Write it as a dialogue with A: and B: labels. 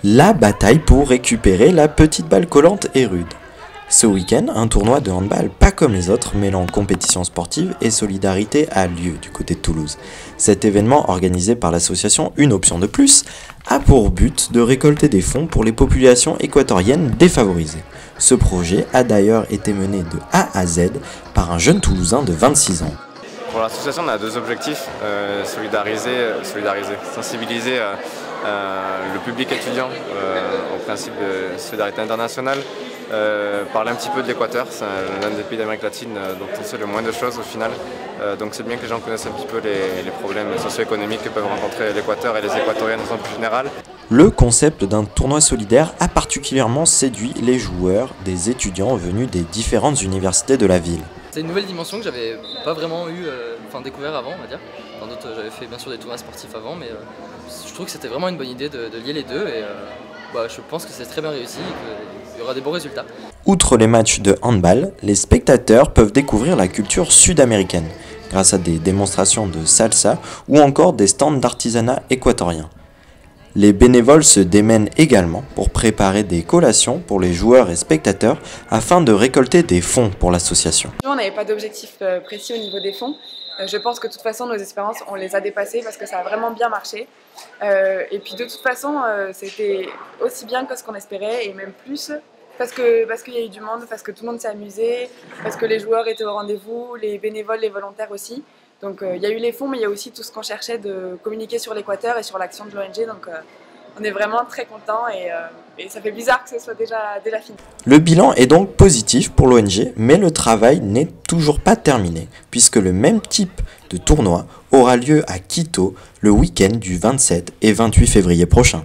A: La bataille pour récupérer la petite balle collante et rude. Ce week-end, un tournoi de handball pas comme les autres, mêlant compétition sportive et solidarité a lieu du côté de Toulouse. Cet événement, organisé par l'association Une Option de Plus, a pour but de récolter des fonds pour les populations équatoriennes défavorisées. Ce projet a d'ailleurs été mené de A à Z par un jeune Toulousain de 26 ans.
B: Pour l'association, on a deux objectifs, sensibiliser le public étudiant au principe de solidarité internationale, parler un petit peu de l'Équateur, c'est l'un des pays d'Amérique latine dont on sait le moins de choses au final, donc c'est bien que les gens connaissent un petit peu les problèmes socio-économiques que peuvent rencontrer l'Équateur et les Équatoriens de façon plus générale.
A: Le concept d'un tournoi solidaire a particulièrement séduit les joueurs, des étudiants venus des différentes universités de la ville.
C: C'est une nouvelle dimension que j'avais pas vraiment découvert avant, on va dire. D'autres, j'avais fait bien sûr des tournois sportifs avant, mais je trouve que c'était vraiment une bonne idée de lier les deux et je pense que c'est très bien réussi et qu'il y aura des bons résultats.
A: Outre les matchs de handball, les spectateurs peuvent découvrir la culture sud-américaine grâce à des démonstrations de salsa ou encore des stands d'artisanat équatorien. Les bénévoles se démènent également pour préparer des collations pour les joueurs et spectateurs afin de récolter des fonds pour l'association.
D: On n'avait pas d'objectif précis au niveau des fonds. Je pense que de toute façon nos espérances on les a dépassées parce que ça a vraiment bien marché. Et puis de toute façon c'était aussi bien que ce qu'on espérait et même plus parce qu'il y a eu du monde, parce que tout le monde s'est amusé, parce que les joueurs étaient au rendez-vous, les bénévoles, les volontaires aussi. Donc il y a eu les fonds mais il y a aussi tout ce qu'on cherchait de communiquer sur l'Équateur et sur l'action de l'ONG. Donc on est vraiment très contents et ça fait bizarre que ce soit déjà fini.
A: Le bilan est donc positif pour l'ONG, mais le travail n'est toujours pas terminé, puisque le même type de tournoi aura lieu à Quito le week-end du 27 et 28 février prochain.